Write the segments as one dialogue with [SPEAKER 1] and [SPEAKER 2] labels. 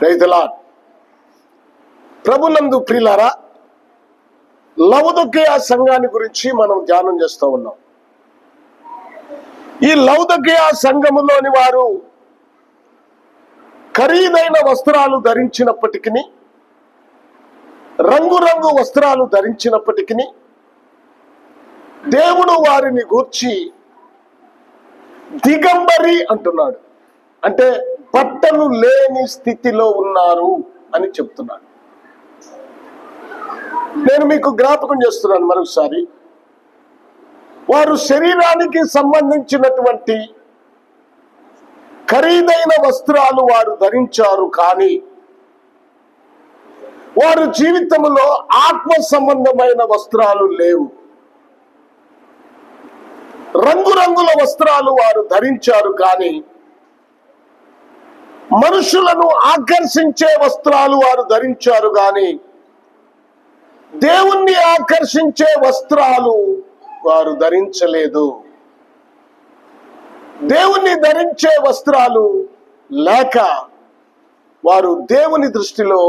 [SPEAKER 1] Praise the lord. ప్రభునందు ప్రియులారా, Laodicea సంఘాన్ని గురించి మనం ధ్యానం చేస్తూ ఉన్నాం. ఈ లవొదికయ సంఘములోని వారు ఖరీదైన వస్త్రాలు ధరించినప్పటికీ, రంగురంగు వస్త్రాలు ధరించినప్పటికీ, దేవుడు వారిని గూర్చి దిగంబరి అంటున్నాడు. అంటే బట్టలు లేని స్థితిలో ఉన్నారు అని చెప్తున్నాడు. నేను మీకు జ్ఞాపకం చేస్తున్నాను మరొకసారి. వారు శరీరానికి సంబంధించినటువంటి ఖరీదైన వస్త్రాలు వారు ధరించారు, కానీ వారి జీవితంలో ఆత్మ సంబంధమైన వస్త్రాలు లేవు. రంగురంగుల వస్త్రాలు వారు ధరించారు, కానీ మనుషులను ఆకర్షించే వస్త్రాలు వారు ధరించారు, కానీ దేవుణ్ణి ఆకర్షించే వస్త్రాలు వారు ధరించలేదు. దేవుణ్ణి ధరించే వస్త్రాలు లేక వారు దేవుని దృష్టిలో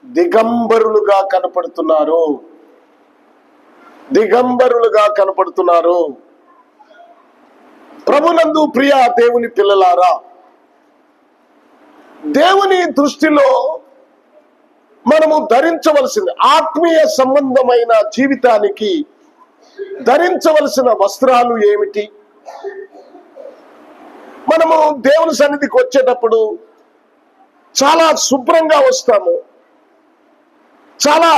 [SPEAKER 1] దిగంబరులుగా కనపడుతున్నారు. దిగంబరులుగా కనపడుతున్నారు. ప్రభునందు ప్రియ దేవుని పిల్లలారా, దేవుని దృష్టిలో మనము ధరించవలసింది, ఆత్మీయ సంబంధమైన జీవితానికి ధరించవలసిన వస్త్రాలు ఏమిటి? మనము దేవుని సన్నిధికి వచ్చేటప్పుడు చాలా శుభ్రంగా వస్తాము, చాలా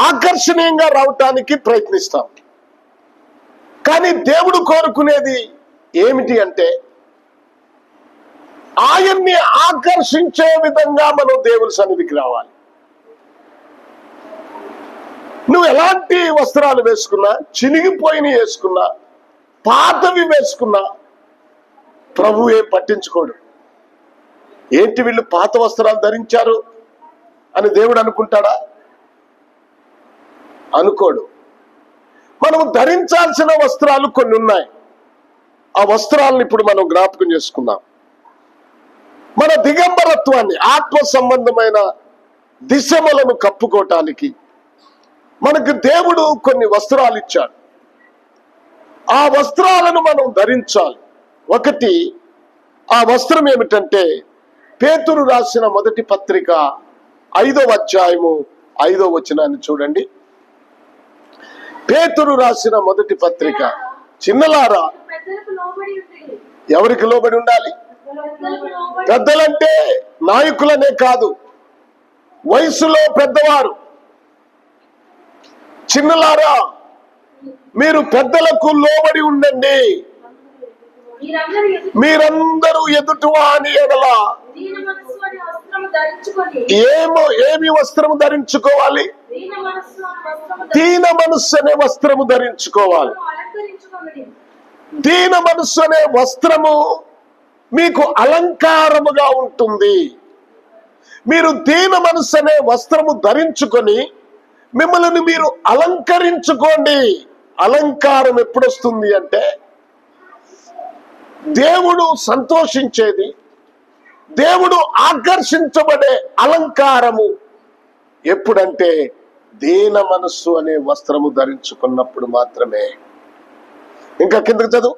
[SPEAKER 1] ఆకర్షణీయంగా రావటానికి ప్రయత్నిస్తాం. కానీ దేవుడు కోరుకునేది ఏమిటి అంటే, ఆయన్ని ఆకర్షించే విధంగా మనం దేవుని సన్నిధికి రావాలి. నువ్వు ఎలాంటి వస్త్రాలు వేసుకున్నా, చినిగిపోయినవి వేసుకున్నా, పాతవి వేసుకున్నా, ప్రభు ఏం పట్టించుకోడు. ఏంటి వీళ్ళు పాత వస్త్రాలు ధరించారు అని దేవుడు అనుకుంటాడా? అనుకోడు. మనం ధరించాల్సిన వస్త్రాలు కొన్ని ఉన్నాయి. ఆ వస్త్రాలను ఇప్పుడు మనం జ్ఞాపకం చేసుకుందాం. మన దిగంబరత్వాన్ని, ఆత్మ సంబంధమైన దిశములను కప్పుకోవటానికి మనకు దేవుడు కొన్ని వస్త్రాలు ఇచ్చాడు. ఆ వస్త్రాలను మనం ధరించాలి. ఒకటి, ఆ వస్త్రం ఏమిటంటే, పేతురు రాసిన మొదటి పత్రిక 5వ అధ్యాయము 5వ వచనాన్ని చూడండి. పేతురు రాసిన మొదటి పత్రిక. చిన్నలారా, ఎవరికి లోబడి ఉండాలి? పెద్దలంటే నాయకులనే కాదు, వయసులో పెద్దవారు. చిన్నలారా, మీరు పెద్దలకు లోబడి ఉండండి. మీరందరూ ఎదుటివాని ఎడల ఏమి వస్త్రము ధరించుకోవాలి? దీన మనస్సు అనే వస్త్రము ధరించుకోవాలి. దీన మనస్సు అనే వస్త్రము మీకు అలంకారముగా ఉంటుంది. మీరు దీన మనస్సు అనే వస్త్రము ధరించుకొని మిమ్మల్ని మీరు అలంకరించుకోండి. అలంకారం ఎప్పుడొస్తుంది అంటే, దేవుడు సంతోషించేది, దేవుడు ఆకర్షించబడే అలంకారము ఎప్పుడంటే, దీన మనస్సు అనే వస్త్రము ధరించుకున్నప్పుడు మాత్రమే. ఇంకా కిందకి చదువు.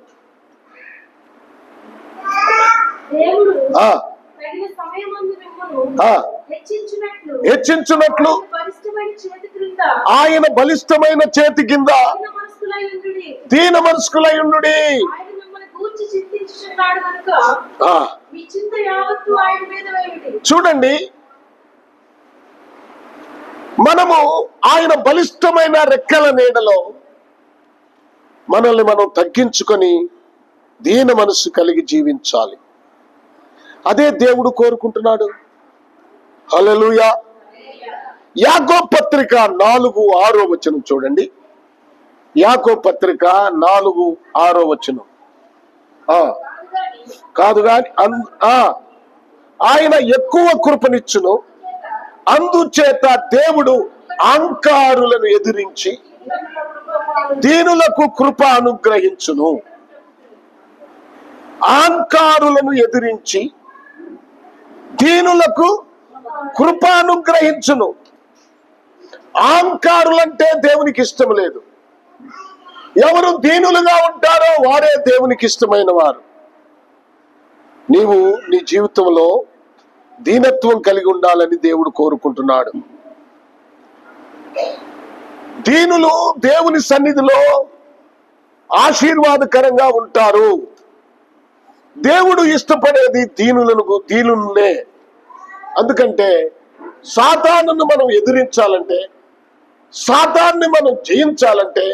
[SPEAKER 1] హెచ్చించున్నట్లు ఆయన బలిష్టమైన చేతి కింద దీన మనస్కులై ఉండుడి. చూడండి, మనము ఆయన బలిష్టమైన రెక్కల నీడలో మనల్ని మనం తగ్గించుకొని దీన మనస్సు కలిగి జీవించాలి. అదే దేవుడు కోరుకుంటున్నాడు. హల్లెలూయా. యాకోబు పత్రిక 4:6 వచనం చూడండి. యాకోబు పత్రిక 4:6 వచనం. కాదు గాని ఆయన ఎక్కువ కృపనిచ్చును, అందుచేత దేవుడు అహంకారులను ఎదిరించి దీనులకు కృప అనుగ్రహించును. అహంకారులను ఎదిరించి దీనులకు కృపానుగ్రహించును. అహంకారులంటే దేవునికి ఇష్టం లేదు. ఎవరు దీనులుగా ఉంటారో వారే దేవునికి ఇష్టమైన వారు. నీవు నీ జీవితంలో దీనత్వం కలిగి ఉండాలని దేవుడు కోరుకుంటున్నాడు. దీనులు దేవుని సన్నిధిలో ఆశీర్వాదకరంగా ఉంటారు. దేవుడు ఇష్టపడేది దీనులనే. అందుకంటే సాతానును మనం ఎదిరించాలంటే, సాతాన్ని మనం జయించాలంటే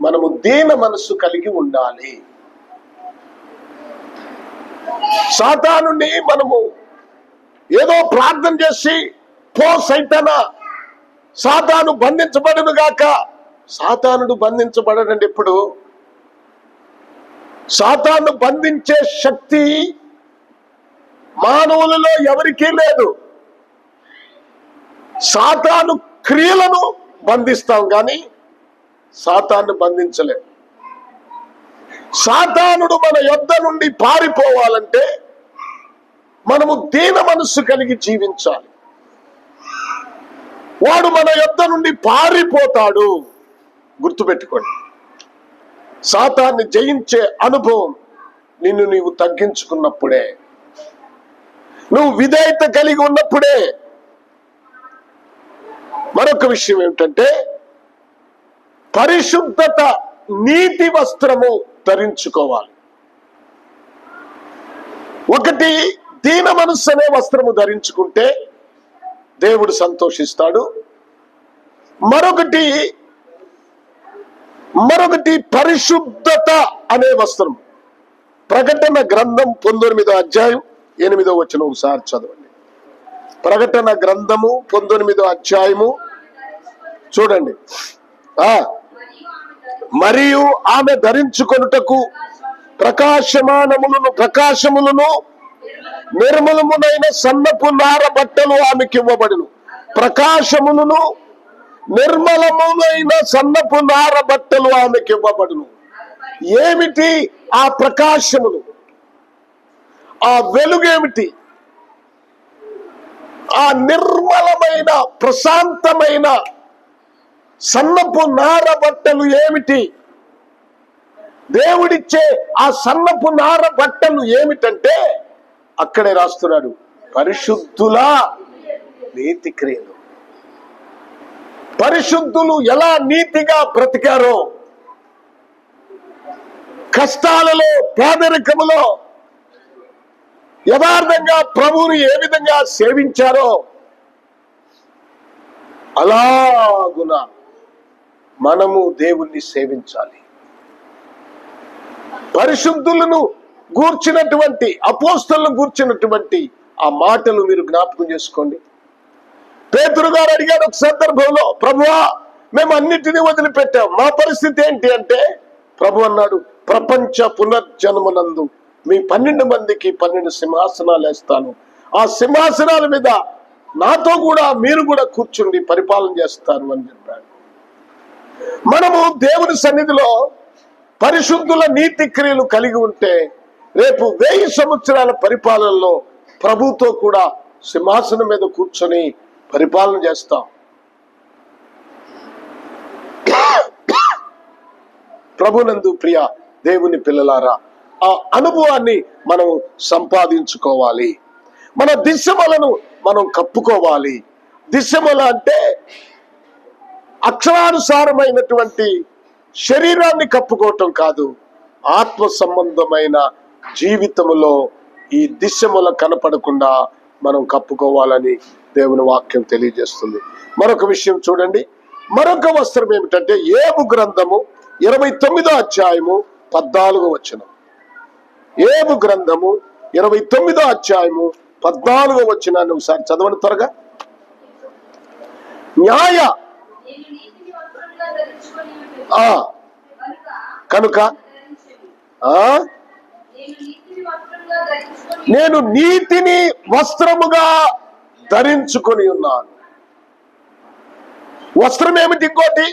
[SPEAKER 1] మనము దీన మనస్సు కలిగి ఉండాలి. సాతానుని మనము ఏదో ప్రార్థన చేసి పో సైతానా, సాతాను బంధించబడును గాక. సాతానుడు బంధించబడడండి. ఇప్పుడు సాతాను బంధించే శక్తి మానవులలో ఎవరికీ లేదు. సాతాను క్రియలను బంధిస్తాం కానీ సాతాను బంధించలేం. సాతానుడు మన యొద్ద నుండి పారిపోవాలంటే మనము దీన మనస్సు కలిగి జీవించాలి. వాడు మన యొద్ద నుండి పారిపోతాడు. గుర్తుపెట్టుకోండి, సాతాన్ని జయించే అనుభవం నిన్ను నీవు తగ్గించుకున్నప్పుడే, నువ్వు విధేయత కలిగి ఉన్నప్పుడే. మరొక విషయం ఏమిటంటే పరిశుద్ధత, నీతి వస్త్రము ధరించుకోవాలి. ఒకటి, దీన మనస్సు అనే వస్త్రము ధరించుకుంటే దేవుడు సంతోషిస్తాడు. మరొకటి పరిశుద్ధత అనే వస్త్రం. ప్రకటన గ్రంథం 19వ అధ్యాయం 8వ వచనం ఒకసారి చదవండి. ప్రకటన గ్రంథము 19వ అధ్యాయము చూడండి. మరియు ఆమె ధరించుకొనుటకు ప్రకాశములను నిర్మలమునైన సన్నపు నార బట్టలు ఆమెకి ఇవ్వబడును. ప్రకాశములను నిర్మలమునైన సన్నపు నార బట్టలు ఆమెకి ఇవ్వబడును. ఏమిటి ఆ ప్రకాశములు? ఆ వెలుగేమిటి? ఆ నిర్మలమైన ప్రశాంతమైన సన్నపు నార బట్టలు ఏమిటి? దేవుడిచ్చే ఆ సన్నపు నార బట్టలు ఏమిటంటే అక్కడే రాస్తున్నాడు, పరిశుద్ధుల నీతి క్రియలు. పరిశుద్ధులు ఎలా నీతిగా బ్రతికారో, కష్టాలలో, పేదరికములో యథార్థంగా ప్రభువుని ఏ విధంగా సేవించారో అలాగున మనము దేవుణ్ణి సేవించాలి. పరిశుద్ధులను గూర్చినటువంటి, అపోస్తలులను గూర్చినటువంటి ఆ మాటలు మీరు జ్ఞాపకం చేసుకోండి. పేతురు గారు అడిగాడు ఒక సందర్భంలో, ప్రభువా మేము అన్నిటినీ వదిలిపెట్టాం, మా పరిస్థితి ఏంటి అంటే, ప్రభు అన్నాడు, ప్రపంచ పునర్జన్మనందు మీ 12 మందికి 12 సింహాసనాలు వేస్తాను. ఆ సింహాసనాల మీద నాతో కూడా మీరు కూడా కూర్చుండి పరిపాలన చేస్తారు అని చెప్పాడు. మనము దేవుని సన్నిధిలో పరిశుద్ధుల నీతి క్రియలు కలిగి ఉంటే రేపు 1000 సంవత్సరాల పరిపాలనలో ప్రభుతో కూడా సింహాసనం మీద కూర్చొని పరిపాలన చేస్తాం. ప్రభునందు ప్రియ దేవుని పిల్లలారా, ఆ అనుభవాన్ని మనం సంపాదించుకోవాలి. మన దిశమలను మనం కప్పుకోవాలి. దిశమల అంటే అక్షరానుసారమైనటువంటి శరీరాన్ని కప్పుకోవటం కాదు, ఆత్మ సంబంధమైన జీవితములో ఈ దిశముల కనపడకుండా మనం కప్పుకోవాలని దేవుని వాక్యం తెలియజేస్తుంది. మరొక విషయం చూడండి, మరొక వస్త్రం ఏమిటంటే యోబు గ్రంథము 29వ అధ్యాయము 14వ వచనం. యోబు గ్రంథము 29వ అధ్యాయము 14వ వచనాన్ని ఒకసారి చదవండి త్వరగా. న్యాయ కనుక నేను నీతిని వస్త్రముగా ధరించుకొని ఉన్నాను. వస్త్రం ఏమిటి? ఇంకోటి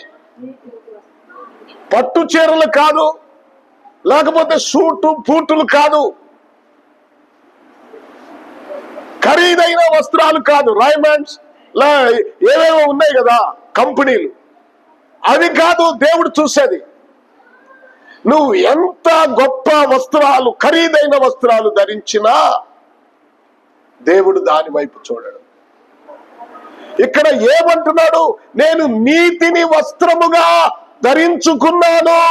[SPEAKER 1] పట్టు చీరలు కాదు, లేకపోతే సూటు బూటులు కాదు, ఖరీదైన వస్త్రాలు కాదు, రైమండ్స్ ఏవేవో ఉన్నాయి కదా కంపెనీలు, అవి కాదు దేవుడు చూసేది. నువ్వు ఎంత గొప్ప వస్త్రాలు, ఖరీదైన వస్త్రాలు ధరించినా దేవుడు దాని వైపు చూడడు. ఇక్కడ ఏమంటున్నాడు? నేను నీతిని వస్త్రముగా ధరించుకున్నాను.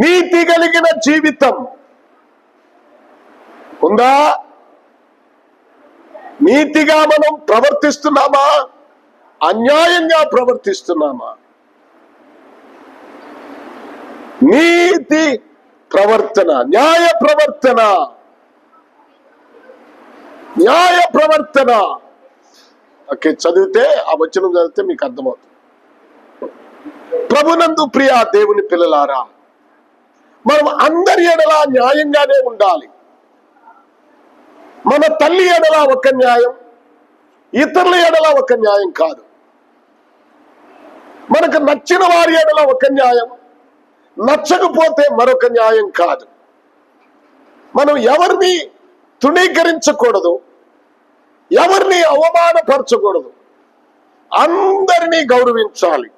[SPEAKER 1] నీతి కలిగిన జీవితం ఉందా? నీతిగా మనం ప్రవర్తిస్తున్నామా? అన్యాయంగా ప్రవర్తిస్తున్నామా? నీతి ప్రవర్తన, న్యాయ ప్రవర్తన, న్యాయ ప్రవర్తన. ఓకే, చదివితే ఆ వచనం చదివితే మీకు అర్థమవుతుంది. ప్రభునందు ప్రియ దేవుని పిల్లలారా, మనం అందరి ఎడలా న్యాయంగానే ఉండాలి. మన తల్లి ఎడలా ఒక న్యాయం, ఇతరుల ఎడలా ఒక న్యాయం కాదు. మనకు నచ్చిన వారి ఎడలా ఒక న్యాయం, నచ్చకపోతే మరొక న్యాయం కాదు. మనం ఎవరిని తృణీకరించకూడదు, ఎవరిని అవమానపరచకూడదు, అందరినీ గౌరవించాలి.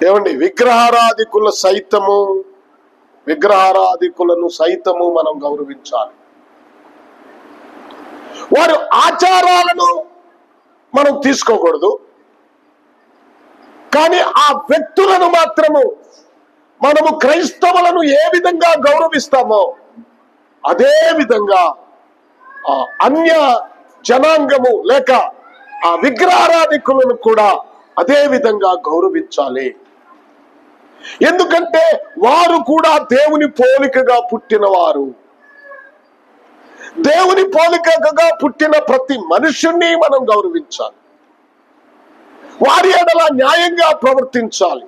[SPEAKER 1] ఏమండి, విగ్రహారాధికులను సైతము మనం గౌరవించాలి. వారి ఆచారాలను మనం తీసుకోకూడదు, కానీ ఆ వ్యక్తులను మాత్రము మనము క్రైస్తవులను ఏ విధంగా గౌరవిస్తామో అదే విధంగా అన్య జనాంగము లేక ఆ విగ్రహారాధికులను కూడా అదే విధంగా గౌరవించాలి. ఎందుకంటే వారు కూడా దేవుని పోలికగా పుట్టినవారు. దేవుని పోలికగా పుట్టిన ప్రతి మనుషుణ్ణి మనం గౌరవించాలి. వారి ఎడల న్యాయంగా ప్రవర్తించాలి,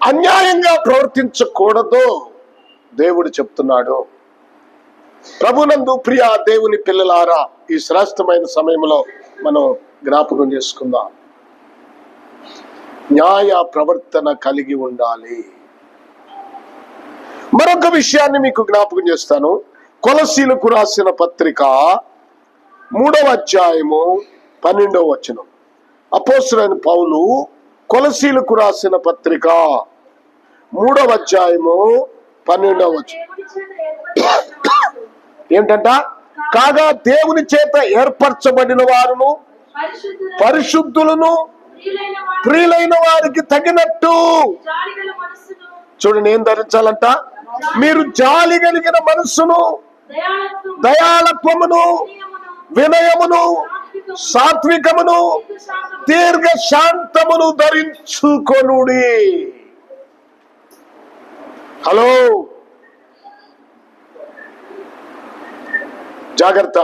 [SPEAKER 1] అన్యాయంగా ప్రవర్తించకూడదు దేవుడు చెప్తున్నాడు. ప్రభునందు ప్రియ దేవుని పిల్లలారా, ఈ శ్రేష్టమైన సమయంలో మనం జ్ఞాపకం చేసుకుందాం. న్యాయ ప్రవర్తన కలిగి ఉండాలి. మరొక విషయాన్ని మీకు జ్ఞాపకం చేస్తాను. కొలసీలకు రాసిన పత్రిక 3వ అధ్యాయము 12వ వచనం. అపోస్తలుడైన పౌలు కొలసీలకు రాసిన పత్రిక 3వ అధ్యాయము 12వ వచనం ఏంటంట? కాగా దేవుని చేత ఏర్పరచబడిన వారును పరిశుద్ధులను ప్రియులైన వారికి తగినట్టు. చూడండి, ఏం ధరించాలంట? మీరు జాలి కలిగిన మనస్సును, దయాళత్వమును, వినయమును, సాత్వికమును, దీర్ఘ శాంతమును ధరించుకొనుడి. హలో, జాగ్రత్త.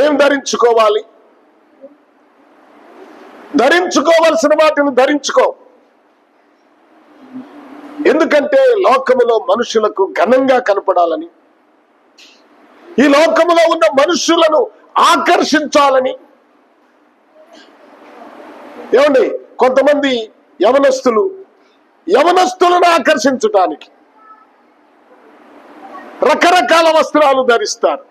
[SPEAKER 1] ఏం ధరించుకోవాలి? ధరించుకోవలసిన వాటిని ధరించుకో. ఎందుకంటే లోకములో మనుషులకు ఘనంగా కనపడాలని, ఈ లోకములో ఉన్న మనుషులను ఆకర్షించాలని. ఏమండి, కొంతమంది యవనస్తులను ఆకర్షించటానికి రకరకాల వస్త్రాలు ధరిస్తారు.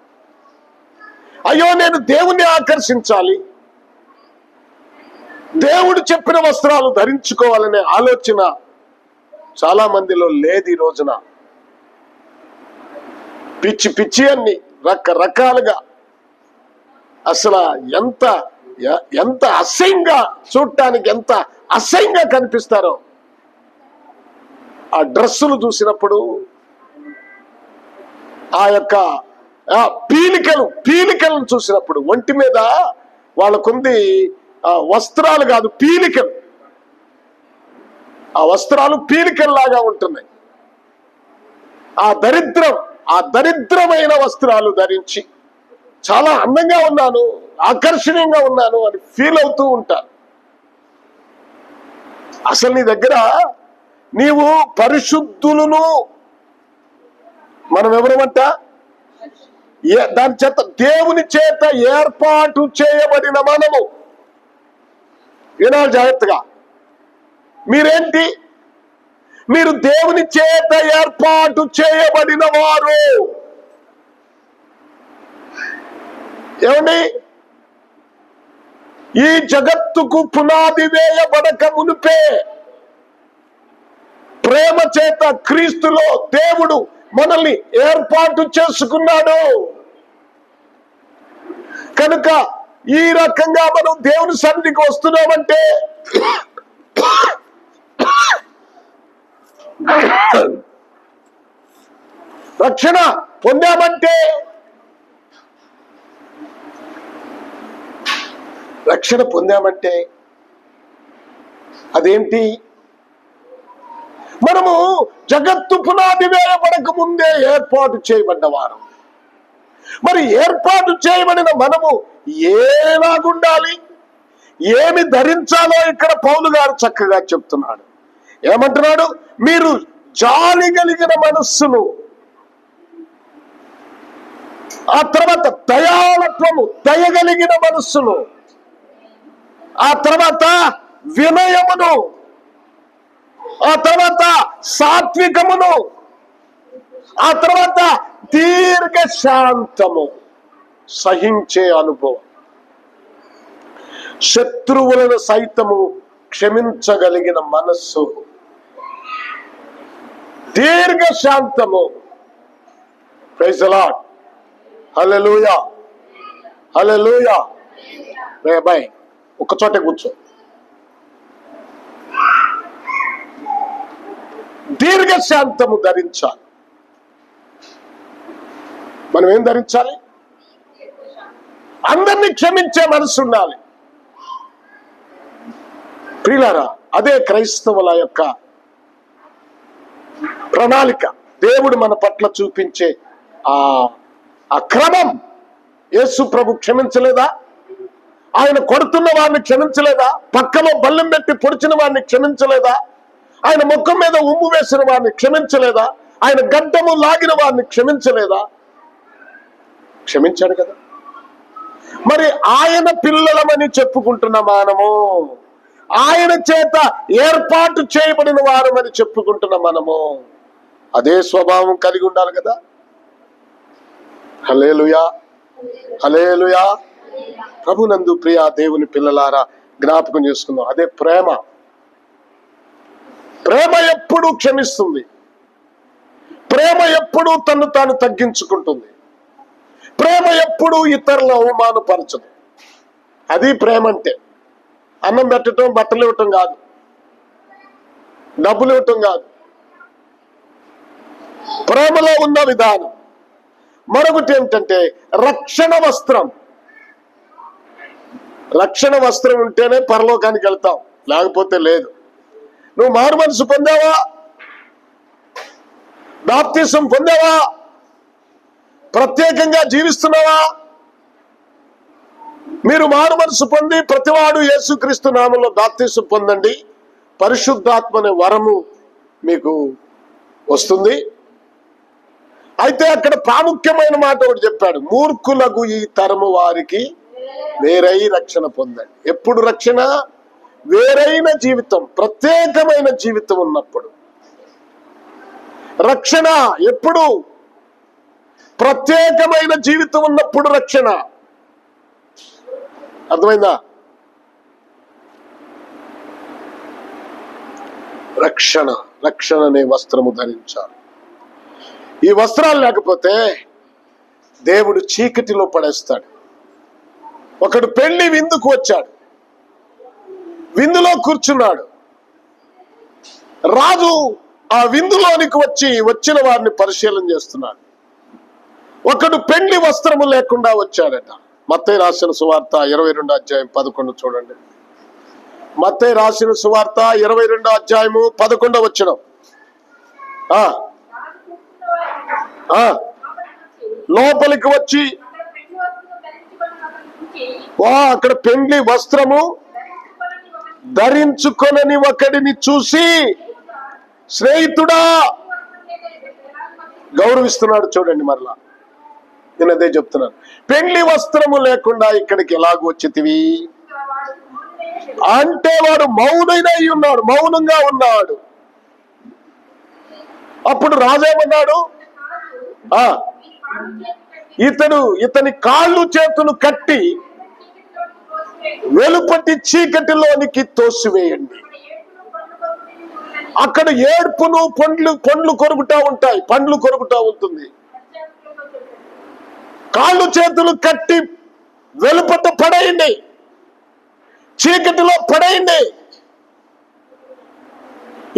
[SPEAKER 1] అయ్యో, నేను దేవుణ్ణి ఆకర్షించాలి, దేవుడు చెప్పిన వస్త్రాలు ధరించుకోవాలనే ఆలోచన చాలా మందిలో లేదు. ఈ రోజున పిచ్చి పిచ్చి అన్ని రకరకాలుగా, అసలు ఎంత అసహ్యంగా, చూడటానికి ఎంత అసహ్యంగా కనిపిస్తారో. ఆ డ్రెస్సులు చూసినప్పుడు, ఆ యొక్క పీలికలను చూసినప్పుడు, ఒంటి మీద వాళ్ళకుంది వస్త్రాలు కాదు, పీలికలు. ఆ వస్త్రాలు పీలికల్లాగా ఉంటున్నాయి. ఆ దరిద్రమైన వస్త్రాలు ధరించి చాలా అందంగా ఉన్నాను, ఆకర్షణీయంగా ఉన్నాను అని ఫీల్ అవుతూ ఉంటారు. అసలు నీ దగ్గర నీవు పరిశుద్ధులను, మనం ఎవరమంట? దాని చేత, దేవుని చేత ఏర్పాటు చేయబడిన మనము. వినాలి జాగ్రత్తగా. మీరేంటి? మీరు దేవుని చేత ఏర్పాటు చేయబడిన వారు. ఏమండి, ఈ జగత్తుకు పునాది వేయబడక మునిపే ప్రేమ చేత క్రీస్తులో దేవుడు మనల్ని ఏర్పాటు చేసుకున్నాడు. కనుక ఈ రకంగా మనం దేవుని సన్నిధికి వస్తున్నామంటే రక్షణ పొందామంటే అదేంటి? మనము జగత్తు పునాది వేయబడక ముందే ఏర్పాటు చేయబడ్డవారు. మరి ఏర్పాటు చేయబడిన మనము ఏలాగుండాలి, ఏమి ధరించాలో ఇక్కడ పౌలు గారు చక్కగా చెప్తున్నాడు. ఏమంటున్నాడు? మీరు జాలి కలిగిన మనస్సును, ఆ తర్వాత దయాళత్వము, దయగలిగిన మనస్సును, ఆ తర్వాత వినయమును, ఆ తర్వాత సాత్వికమును, ఆ తర్వాత దీర్ఘ శాంతము, సహించే అనుభవం, శత్రువులను సైతము క్షమించగలిగిన మనస్సు, దీర్ఘ శాంతము. Praise the Lord. Hallelujah, hallelujah. Boy, ఒక్కచోటే కూర్చో. దీర్ఘ శాంతము ధరించాలి. మనం ఏం ధరించాలి? అందరినీ క్షమించే మనసు ఉండాలి. ప్రియులారా, అదే క్రైస్తవుల యొక్క ప్రణాళిక. దేవుడు మన పట్ల చూపించే ఆ క్రమం. యేసు ప్రభు క్షమించలేదా? ఆయన కొడుతున్న వారిని క్షమించలేదా? పక్కలో బల్లెం పెట్టి పొడిచిన వారిని క్షమించలేదా? ఆయన ముఖం మీద ఉమ్ము వేసిన వారిని క్షమించలేదా? ఆయన గడ్డము లాగిన వారిని క్షమించలేదా? క్షమించాడు కదా. మరి ఆయన పిల్లలమని చెప్పుకుంటున్న మనము, ఆయన చేత ఏర్పాటు చేయబడిన వారమని చెప్పుకుంటున్న మనము అదే స్వభావం కలిగి ఉండాలి కదా. హల్లెలూయా, హల్లెలూయా. ప్రభునందు ప్రియ దేవుని పిల్లలారా, జ్ఞాపకం చేసుకుందాం. అదే ప్రేమ. ప్రేమ ఎప్పుడూ క్షమిస్తుంది. ప్రేమ ఎప్పుడూ తను తాను తగ్గించుకుంటుంది. ప్రేమ ఎప్పుడూ ఇతరులను అవమానపరచదు. అది ప్రేమ అంటే. అన్నం పెట్టడం, బట్టలు ఇవ్వటం కాదు, డబ్బులు ఇవ్వటం కాదు. ప్రేమలో ఉన్న విధానం. మరొకటి ఏంటంటే రక్షణ వస్త్రం. రక్షణ వస్త్రం ఉంటేనే పరలోకానికి వెళ్తాం, లేకపోతే లేదు. నువ్వు మారు మనసు పొందావా? బాప్తిసం పొందావా? ప్రత్యేకంగా జీవిస్తున్నావా? మీరు మారు మనసు పొంది ప్రతివాడు యేసుక్రీస్తు నామంలో బాప్తిసం పొందండి, పరిశుద్ధాత్మ అనే వరము మీకు వస్తుంది. అయితే అక్కడ ప్రాముఖ్యమైన మాట ఒకటి చెప్పాడు. మూర్ఖులకు ఈ తరము వారికి వేరై రక్షణ పొందండి. ఎప్పుడు రక్షణ? వేరైన జీవితం, ప్రత్యేకమైన జీవితం ఉన్నప్పుడు రక్షణ. ఎప్పుడు? ప్రత్యేకమైన జీవితం ఉన్నప్పుడు రక్షణ. అర్థమైందా? రక్షణ, రక్షణ అనే వస్త్రము ధరించాలి. ఈ వస్త్రాలు లేకపోతే దేవుడు చీకటిలో పడేస్తాడు. ఒకడు పెళ్లి విందుకు వచ్చాడు, విందులో కూర్చున్నాడు. రాజు ఆ విందులోనికి వచ్చిన వారిని పరిశీలన చేస్తున్నాడు. ఒకడు పెళ్లి వస్త్రము లేకుండా వచ్చాడట. మత్తయి రాసిన సువార్త 22వ అధ్యాయం 11 చూడండి. మత్తయి రాసిన సువార్త 22వ అధ్యాయము 11వ వచనం. లోపలికి వచ్చి అక్కడ పెండ్లి వస్త్రము ధరించుకొనని ఒకడిని చూసి, స్నేహితుడా, గౌరవిస్తున్నాడు. చూడండి, మరలా నేను అదే చెప్తున్నాను. పెండ్లి వస్త్రము లేకుండా ఇక్కడికి ఎలాగ వచ్చితివి అంటే వాడు మౌనైనై ఉన్నాడు, మౌనంగా ఉన్నాడు. అప్పుడు రాజేమన్నాడు, ఇతని కాళ్ళు చేతులు కట్టి వెలుపటి చీకటిలోనికి తోసివేయండి. అక్కడ ఏడ్పును పండ్లు కొరుకుతా ఉంటాయి, పండ్లు కొరుకుతా ఉంటుంది. కాళ్ళు చేతులు కట్టి వెలుపట పడేయండి, చీకటిలో పడేయండి.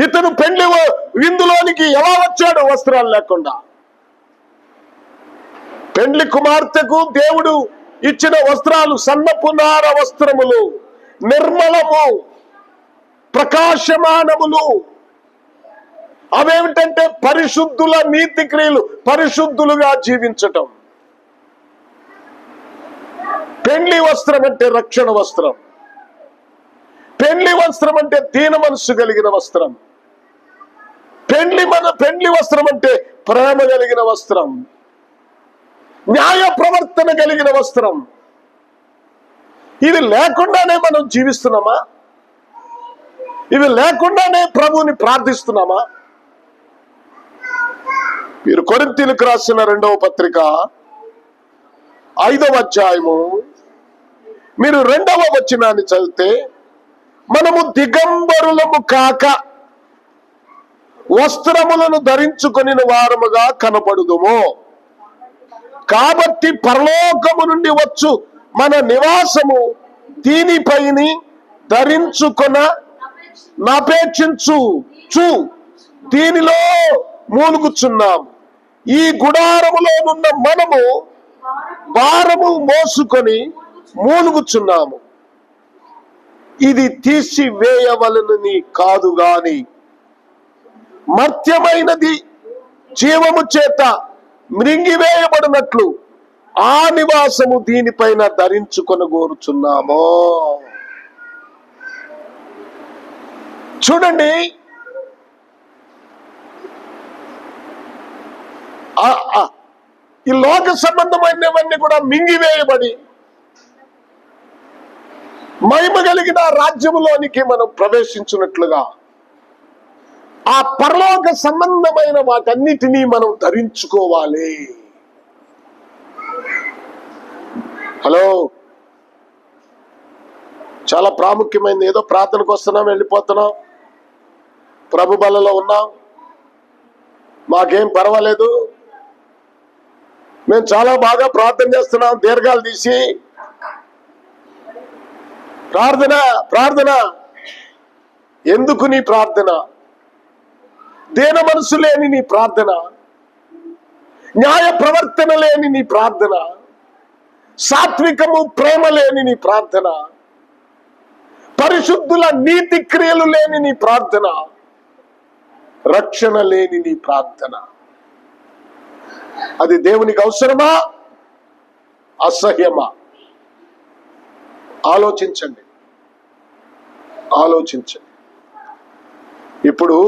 [SPEAKER 1] ఇతను పెండ్లి విందులోనికి ఎలా వచ్చాడు? వస్త్రాలు లేకుండా. పెండ్లి కుమార్తెకు దేవుడు ఇచ్చిన వస్త్రాలు సన్నపు నార వస్త్రములు, నిర్మలము, ప్రకాశమానములు. అవేమిటంటే పరిశుద్ధుల నీతి క్రియలు, పరిశుద్ధులుగా జీవించటం. పెండ్లి వస్త్రం అంటే రక్షణ వస్త్రం. పెండ్లి వస్త్రం అంటే దీన మనస్సు కలిగిన వస్త్రం. పెండ్లి వస్త్రం అంటే ప్రేమ కలిగిన వస్త్రం, న్యాయ ప్రవర్తన కలిగిన వస్త్రం. ఇవి లేకుండానే మనం జీవిస్తున్నామా? ఇవి లేకుండానే ప్రభువుని ప్రార్థిస్తున్నామా? మీరు కొరింథీయులకు రాసిన 2వ పత్రిక 5వ అధ్యాయము మీరు 2వ వచనాన్ని చదివితే, మనము దిగంబరులము కాక వస్త్రములను ధరించుకొని వారముగా కనపడుదుము. కాబట్టి పరలోకము నుండి వచ్చు మన నివాసము దీనిపైని ధరించుకొన నాపేక్షించు దీనిలో మూలుగుచున్నాము. ఈ గుడారములోనున్న మనము భారము మోసుకొని మూలుగుచున్నాము. ఇది తీసివేయవలనని కాదు గాని మర్త్యమైనది జీవము చేత మృంగివేయబడినట్లు ఆ నివాసము దీనిపైన ధరించుకొనగోరుచున్నాము. చూడండి, ఈ లోక సంబంధమైనవన్నీ కూడా మింగివేయబడి మహిమ కలిగిన రాజ్యములోనికి మనం ప్రవేశించినట్లుగా ఆ పరలోక సంబంధమైన వాటన్నిటినీ మనం ధరించుకోవాలి. హలో, చాలా ప్రాముఖ్యమైనది. ఏదో ప్రార్థనకు వస్తున్నాం, వెళ్ళిపోతున్నాం, ప్రభు బలలో ఉన్నాం, మాకేం పర్వాలేదు, మేము చాలా బాగా ప్రార్థన చేస్తున్నాం, దీర్ఘాలు తీసి ప్రార్థన. ఎందుకు నీ ప్రార్థన? దీన మనసు లేని నీ ప్రార్థన, న్యాయ ప్రవర్తన లేని నీ ప్రార్థన, సాత్వికము ప్రేమ లేని నీ ప్రార్థన, పరిశుద్ధుల నీతి క్రియలు లేని నీ ప్రార్థన, రక్షణ లేని నీ ప్రార్థన. అది దేవునికి అవసరమా, అసహ్యమా? ఆలోచించండి. ఇప్పుడు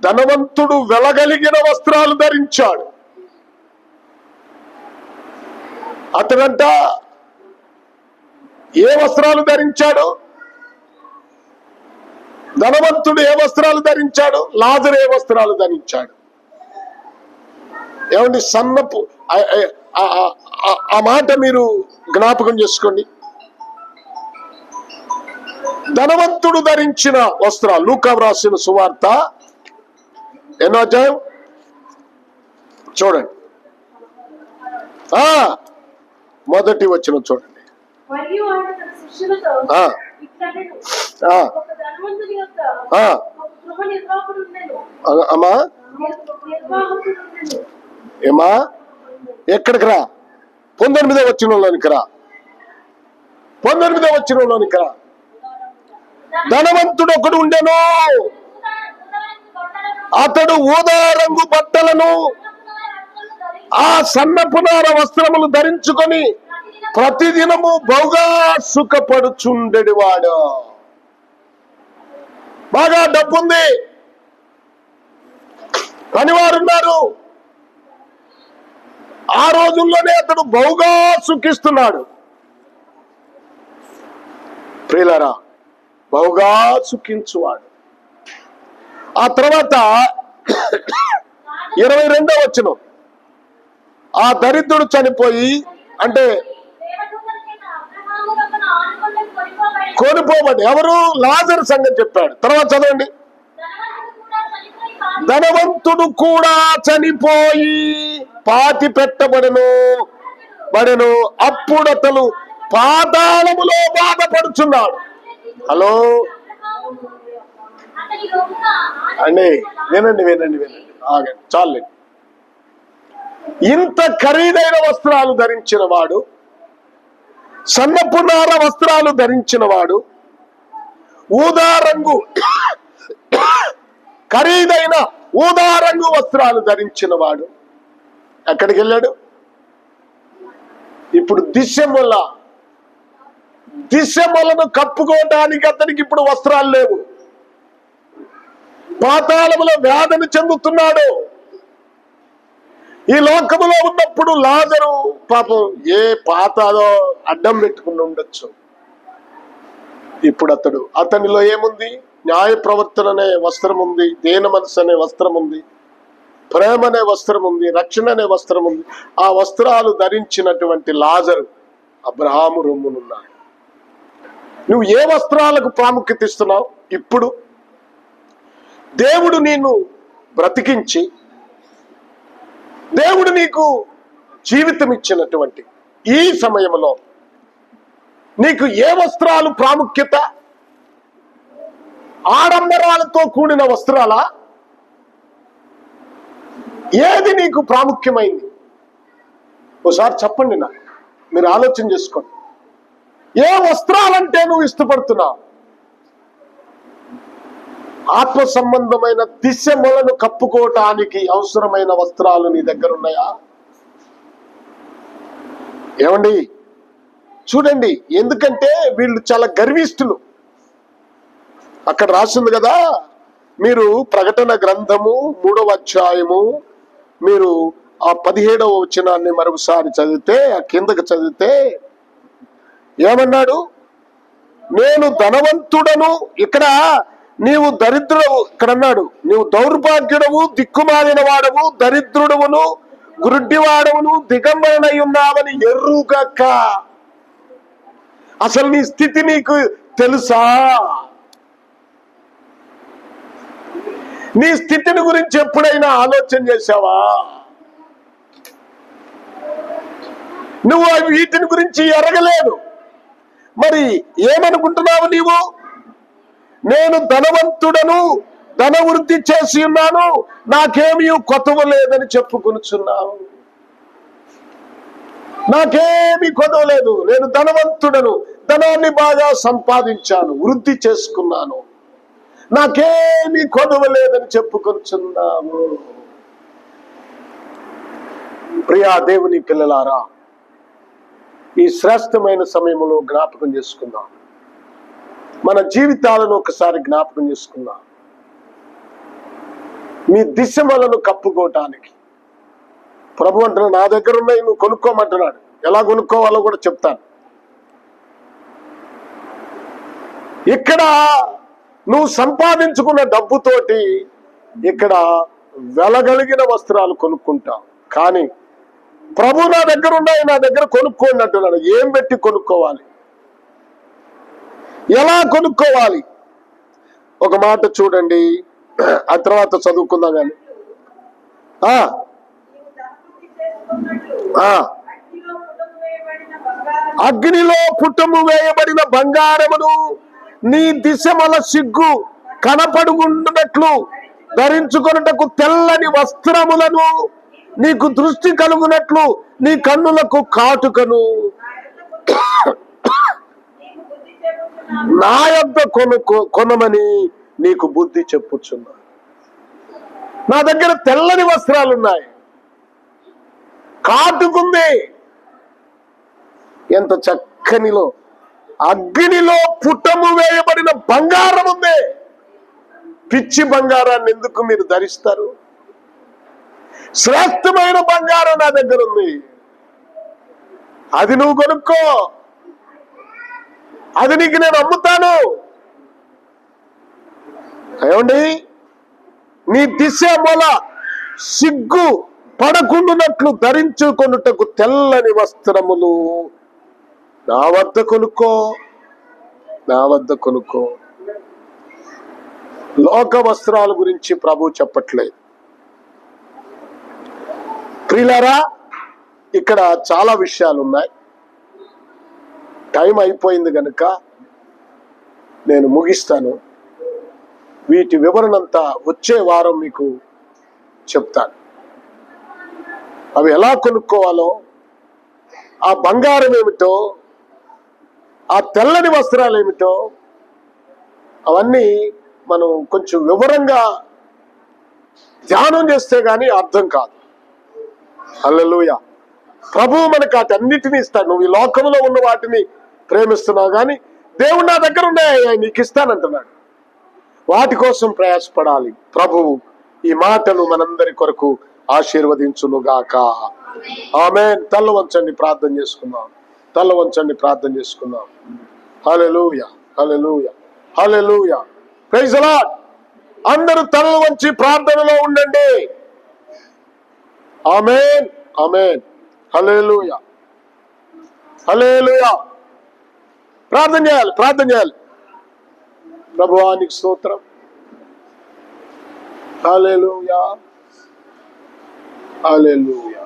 [SPEAKER 1] ధనవంతుడు వెలగలిగిన వస్త్రాలు ధరించాడు. అతడంట ఏ వస్త్రాలు ధరించాడు? ధనవంతుడు ఏ వస్త్రాలు ధరించాడు? లాజరు ఏ వస్త్రాలు ధరించాడు? ఏమండి, సన్నపు ఆ మాట మీరు జ్ఞాపకం చేసుకోండి. ధనవంతుడు ధరించిన వస్త్రాలు. లూకా రాసిన సువార్త 8వ అధ్యాయం చూడండి, మొదటి వచనం చూడండి. అమ్మా ఏమా, ఎక్కడికి రా? 19వ వచనంలోనికి రా. 19వ వచనంలోనికి రా. ధనవంతుడు ఒకడు ఉండెను, అతడు ఊదా రంగు బట్టలను ఆ సన్నపునార వస్త్రములు ధరించుకొని ప్రతిదినము బహుగా సుఖపడుచుండెడివాడు. బాగా డబ్బుంది, పనివారున్నారు. ఆ రోజుల్లోనే అతడు బహుగా సుఖిస్తున్నాడు. ప్రియులారా, బహుగా సుఖించువాడు. ఆ తర్వాత 22వ వచనం. ఆ దరిద్రుడు చనిపోయి అంటే కొనిపోబడి ఎవరు? లాజరు సంగతి చెప్పాడు. తర్వాత చదవండి. ధనవంతుడు కూడా చనిపోయి పాతి పెట్టబడెను. అప్పుడతను పాతాళములో బాధపడుచున్నాడు. హలో అండి, వినండి ఆగండి, చాలండి. ఇంత ఖరీదైన వస్త్రాలు ధరించిన వాడు, సన్నపునార వస్త్రాలు ధరించిన వాడు, ఊదారంగు ఖరీదైన ఊదారంగు వస్త్రాలు ధరించిన వాడు ఎక్కడికి వెళ్ళాడు? ఇప్పుడు దిశములను కప్పుకోవడానికి అతనికి ఇప్పుడు వస్త్రాలు లేవు. పాతాళములో వేదన చెందుతున్నాడు. ఈ లోకములో ఉన్నప్పుడు లాజరు పాపం ఏ పాతాలో అడ్డం పెట్టుకుని ఉండొచ్చు. ఇప్పుడు అతనిలో ఏముంది? న్యాయ ప్రవర్తన అనే వస్త్రం ఉంది, దేన మనసు అనే వస్త్రం ఉంది, ప్రేమ అనే వస్త్రం ఉంది, రక్షణ అనే వస్త్రం ఉంది. ఆ వస్త్రాలు ధరించినటువంటి లాజరు అబ్రహాము రొమ్మునున్నాడు. నువ్వు ఏ వస్త్రాలకు ప్రాముఖ్యత ఇస్తున్నావు? ఇప్పుడు దేవుడు నిన్ను బ్రతికించి, దేవుడు నీకు జీవితం ఇచ్చినటువంటి ఈ సమయంలో నీకు ఏ వస్త్రాలు ప్రాముఖ్యత? ఆడంబరాలతో కూడిన వస్త్రాలా? ఏది నీకు ప్రాముఖ్యమైంది? ఒకసారి చెప్పండి, మీరు ఆలోచన చేసుకోండి. ఏ వస్త్రాలంటే నువ్వు ఇష్టపడుతున్నావు? ఆత్మ సంబంధమైన దిశములను కప్పుకోవటానికి అవసరమైన వస్త్రాలు నీ దగ్గర ఉన్నాయా? ఏమండి చూడండి, ఎందుకంటే వీళ్ళు చాలా గర్విష్ఠులు. అక్కడ రాసింది కదా, మీరు ప్రకటన గ్రంథము 3వ అధ్యాయము మీరు ఆ 17వ వచనాన్ని మరొకసారి చదివితే, ఆ కిందకి చదివితే ఏమన్నాడు? నేను ధనవంతుడను. ఇక్కడ నీవు దరిద్రుడవు. ఇక్కడ అన్నాడు, నీవు దౌర్భాగ్యుడవు, దిక్కుమాలిన వాడవు, దరిద్రుడవును, గురుడ్డివాడవును, దిగంబరనై ఉన్నావని ఎరుగక. అసలు నీ స్థితి నీకు తెలుసా? నీ స్థితిని గురించి ఎప్పుడైనా ఆలోచన చేశావా? నువ్వు వీటిని గురించి ఎరగలేదు. మరి ఏమనుకుంటున్నావు నీవు? నేను ధనవంతుడను, ధన వృద్ధి చేసి ఉన్నాను, నాకేమీ కొదవ లేదని చెప్పుకొనుచున్నావు. నాకేమీ కొదవ లేదు, నేను ధనవంతుడను, ధనాన్ని బాగా సంపాదించాను, వృద్ధి చేసుకున్నాను, నాకేమీ కొదవ లేదని చెప్పుకొనుచున్నాము. ప్రియా దేవుని పిల్లలారా, ఈ శ్రేష్టమైన సమయంలో జ్ఞాపకం చేసుకుందాం. మన జీవితాలను ఒకసారి జ్ఞాపకం చేసుకుందాం. మీ దిశమలను కప్పుకోవటానికి ప్రభు అంటున్నాడు, నా దగ్గర ఉన్నాయి, నువ్వు కొనుక్కోమంటున్నాడు. ఎలా కొనుక్కోవాలో కూడా చెప్తాను. ఇక్కడ నువ్వు సంపాదించుకున్న డబ్బుతోటి ఇక్కడ వెలగలిగిన వస్త్రాలు కొనుక్కుంటావు. కానీ ప్రభు నా దగ్గర ఉన్నాయి, నా దగ్గర కొనుక్కోండి అంటున్నాడు. ఏం పెట్టి కొనుక్కోవాలి? ఎలా కొనుక్కోవాలి? ఒక మాట చూడండి, ఆ తర్వాత చదువుకుందాం. కానీ అగ్నిలో పుట్టము వేయబడిన బంగారమును నీ దిశమల సిగ్గు కనపడుకున్నట్లు ధరించుకొనుటకు తెల్లని వస్త్రములను, నీకు దృష్టి కలుగునట్లు నీ కన్నులకు కాటుకను నా యొద్ద కొనమని నీకు బుద్ధి చెప్పుచున్నా. నా దగ్గర తెల్లని వస్త్రాలు ఉన్నాయి, కాటుకుంది. ఎంత చక్కనిలో అగ్నిలో పుట్టము వేయబడిన బంగారం ఉంది. పిచ్చి బంగారాన్ని ఎందుకు మీరు ధరిస్తారు? శ్రేష్టమైన బంగారం నా దగ్గర ఉంది, అది నువ్వు కొనుక్కో, అది నీకు నేను అమ్ముతాను. ఏమండి, నీ దిశ మొల సిగ్గు పడకుండునట్లు ధరించుకొనుటకు తెల్లని వస్త్రములు నా వద్ద కొనుక్కో, నా వద్ద కొనుక్కో. లోక వస్త్రాల గురించి ప్రభు చెప్పట్లేదు. ప్రియులారా, ఇక్కడ చాలా విషయాలు ఉన్నాయి. టైం అయిపోయింది కనుక నేను ముగిస్తాను. వీటి వివరణంతా వచ్చే వారం మీకు చెప్తాను. అవి ఎలా కొనుక్కోవాలో, ఆ బంగారం ఏమిటో, ఆ తెల్లని వస్త్రాలు ఏమిటో, అవన్నీ మనం కొంచెం వివరంగా ధ్యానం చేస్తే గానీ అర్థం కాదు. హల్లెలూయా. ప్రభువు మనకు అటన్నిటినీ ఇస్తాడు. నువ్వు ఈ లోకంలో ఉన్న వాటిని ప్రేమిస్తున్నావు కానీ దేవుడు నా దగ్గర ఉన్నాయి నీకు ఇస్తానంటున్నాడు. వాటి కోసం ప్రయాసపడాలి. ప్రభువు ఈ మాటలు మనందరి కొరకు ఆశీర్వదించునుగాక. ఆమేన్. తల్ల వంచండి, ప్రార్థన చేసుకుందాం. తల్ల వంచండి, ప్రార్థన చేసుకుందాం. Hallelujah, hallelujah, hallelujah. Praise the Lord. అందరూ తల వంచి ప్రార్థనలో ఉండండి. ఆమేన్, ఆమేన్. హల్లెలూయా, హల్లెలూయా. ప్రార్థన చేయాలి, ప్రార్థన చేయాలి. ప్రభువానికి స్తోత్రం. హల్లెలూయా, హల్లెలూయా.